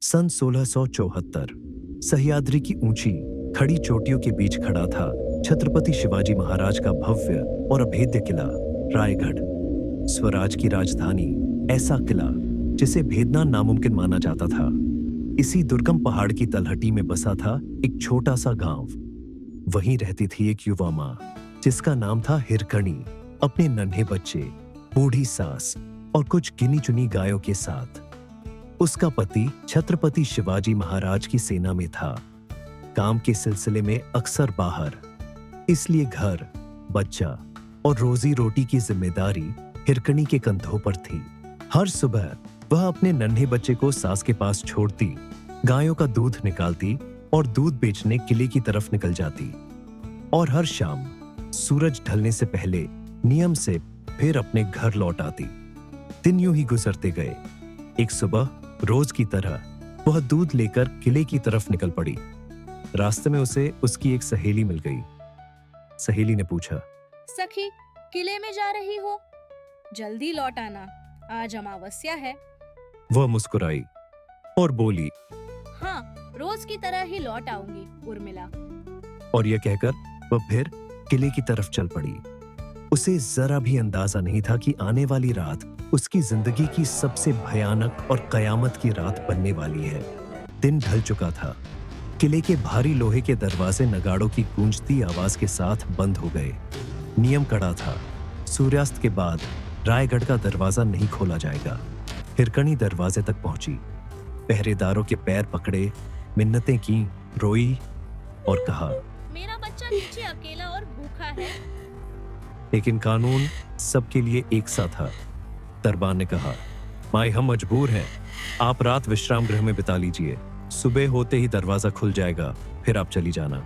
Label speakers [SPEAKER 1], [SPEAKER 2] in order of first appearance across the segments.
[SPEAKER 1] सन 1674 सह्याद्री की ऊंची खड़ी चोटियों के बीच खड़ा था छत्रपति शिवाजी महाराज का भव्य और अभेद्य किला रायगढ़। स्वराज की राजधानी, ऐसा किला जिसे भेदना नामुमकिन माना जाता था। इसी दुर्गम पहाड़ की तलहटी में बसा था एक छोटा सा गांव। वहीं रहती थी एक युवा माँ जिसका नाम था हिरकणी, अपने नन्हे बच्चे, बूढ़ी सास और कुछ गिनी चुनी गायों के साथ। उसका पति छत्रपति शिवाजी महाराज की सेना में था, काम के सिलसिले में अक्सर बाहर, इसलिए घर, बच्चा और रोजी रोटी की जिम्मेदारी हिरकणी के कंधों पर थी। हर सुबह वह अपने नन्हे बच्चे को सास के पास छोड़ती, गायों का दूध निकालती और दूध बेचने किले की तरफ निकल जाती। और हर शाम सूरज ढलने से पहले नियम से फिर अपने घर लौट आती। दिन यूं ही गुजरते गए। एक सुबह रोज की तरह वह दूध लेकर किले की तरफ निकल पड़ी। रास्ते में उसे उसकी एक सहेली मिल गई। सहेली ने पूछा,
[SPEAKER 2] सखी, किले में जा रही हो? जल्दी लौट आना, आज अमावस्या है।
[SPEAKER 1] वह मुस्कुराई और बोली,
[SPEAKER 2] हाँ, रोज की तरह ही लौट आऊंगी, उर्मिला।
[SPEAKER 1] और यह कहकर वह फिर किले की तरफ चल पड़ी। उसे जरा भी अंदाजा नहीं था कि आने वाली रात उसकी जिंदगी की सबसे भयानक और कयामत की रात बनने वाली है। दिन ढल चुका था। किले के भारी लोहे के दरवाजे नगाड़ों की गूंजती आवाज के साथ बंद हो गए। नियम कड़ा था, सूर्यास्त के बाद रायगढ़ का दरवाजा नहीं खोला जाएगा। हिरकणी दरवाजे तक पहुंची, पहरेदारों के पैर पकड़े, मिन्नतें की, रोई और कहा,
[SPEAKER 2] मेरा बच्चा नीचे अकेला और भूखा है।
[SPEAKER 1] लेकिन कानून सबके लिए एक सा था। दरबार ने कहा, माई, हम मजबूर हैं, आप रात विश्राम गृह में बिता लीजिए, सुबह होते ही दरवाजा खुल जाएगा, फिर आप चली जाना।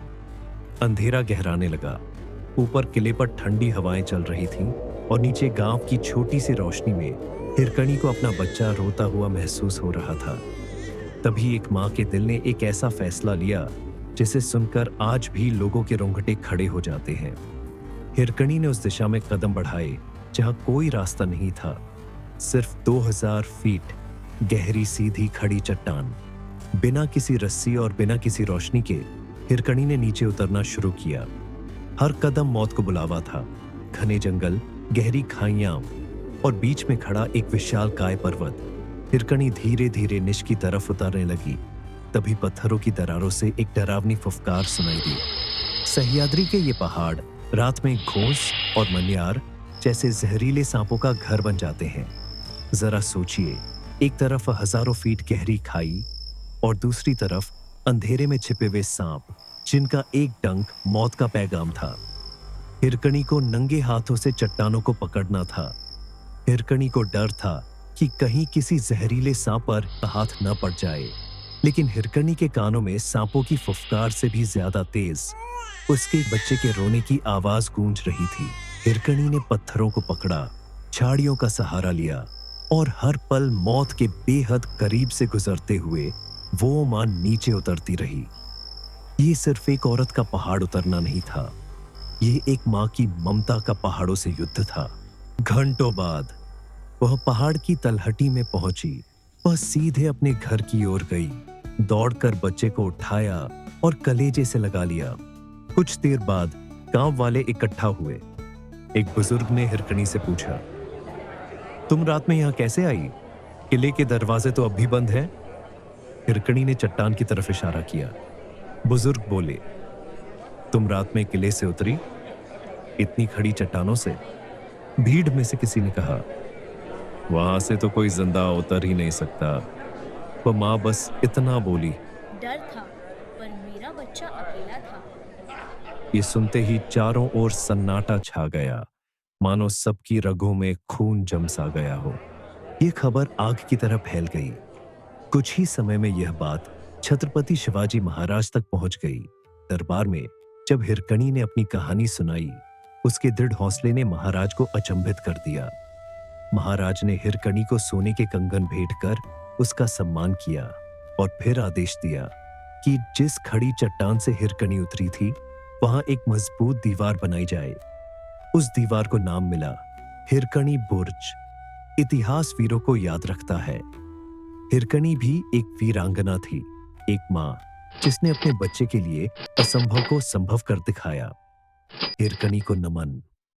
[SPEAKER 1] अंधेरा गहराने लगा। ऊपर किले पर ठंडी हवाएं चल रही थीं और नीचे गांव की छोटी सी रोशनी में हिरकणी को अपना बच्चा रोता हुआ महसूस हो रहा था। तभी एक माँ के दिल ने एक ऐसा फैसला लिया जिसे सुनकर आज भी लोगों के रोंगटे खड़े हो जाते हैं। हिरकणी ने उस दिशा में कदम बढ़ाए जहां कोई रास्ता नहीं था, सिर्फ 2000 फीट गहरी सीधी खड़ी चट्टान। बिना किसी रस्सी और बिना किसी रोशनी के हिरकणी ने नीचे उतरना शुरू किया। हर कदम मौत को बुलावा था। घने जंगल, गहरी खाइयां और बीच में खड़ा एक विशालकाय पर्वत। हिरकणी धीरे धीरे निश की तरफ उतरने लगी। तभी पत्थरों की दरारों से एक डरावनी फुफकार सुनाई दी। सह्याद्री के ये पहाड़ रात में घोंस और मन्यार जैसे जहरीले सांपों का घर बन जाते हैं। जरा सोचिए, एक तरफ हजारों फीट गहरी खाई और दूसरी तरफ अंधेरे में छिपे हुए सांप जिनका एक डंक मौत का पैगाम था। हिरकणी को नंगे हाथों से चट्टानों को पकड़ना था। हिरकणी को डर था कि कहीं किसी जहरीले सांप पर हाथ न पड़ जाए, लेकिन हिरकणी के कानों में सांपों की फुफकार से भी ज्यादा तेज उसके बच्चे के रोने की आवाज गूंज रही थी। हिरकणी ने पत्थरों को पकड़ा, झाड़ियों का सहारा लिया और हर पल मौत के बेहद करीब से गुजरते हुए वो मां नीचे उतरती रही। ये सिर्फ एक औरत का पहाड़ उतरना नहीं था, ये एक मां की ममता का पहाड़ों से युद्ध था। घंटों बाद वह पहाड़ की तलहटी में पहुंची। वह सीधे अपने घर की ओर गई, दौड़कर बच्चे को उठाया और कलेजे से लगा लिया। कुछ देर बाद गांव वाले इकट्ठा हुए। एक बुजुर्ग ने हिरकणी से पूछा, तुम रात में यहां कैसे आई? किले के दरवाजे तो अब भी बंद हैं। हिरकणी ने चट्टान की तरफ इशारा किया। बुजुर्ग बोले, तुम रात में किले से उतरी? इतनी खड़ी चट्टानों से? भीड़ में से किसी ने कहा, वहां से तो कोई जिंदा उतर ही नहीं सकता। वह मां बस इतना बोली,
[SPEAKER 2] डर था, पर मेरा बच्चा अकेला था।
[SPEAKER 1] ये सुनते ही चारों ओर सन्नाटा छा गया, मानो सबकी रगों में खून जम सा गया हो। यह खबर आग की तरह फैल गई। कुछ ही समय में यह बात छत्रपति शिवाजी महाराज तक पहुंच गई। दरबार में जब हिरकणी ने अपनी कहानी सुनाई, उसके दृढ़ हौसले ने महाराज को अचंभित कर दिया। महाराज ने हिरकणी को सोने के कंगन भेंट कर उसका सम्मान किया और फिर आदेश दिया कि जिस खड़ी चट्टान से हिरकणी उतरी थी, वहां एक मजबूत दीवार बनाई जाए। उस दीवार को नाम मिला हिरकणी बुर्ज। इतिहास वीरों को याद रखता है। हिरकनी भी एक वीरांगना थी, एक माँ जिसने अपने बच्चे के लिए असंभव को संभव कर दिखाया। हिरकनी को नमन।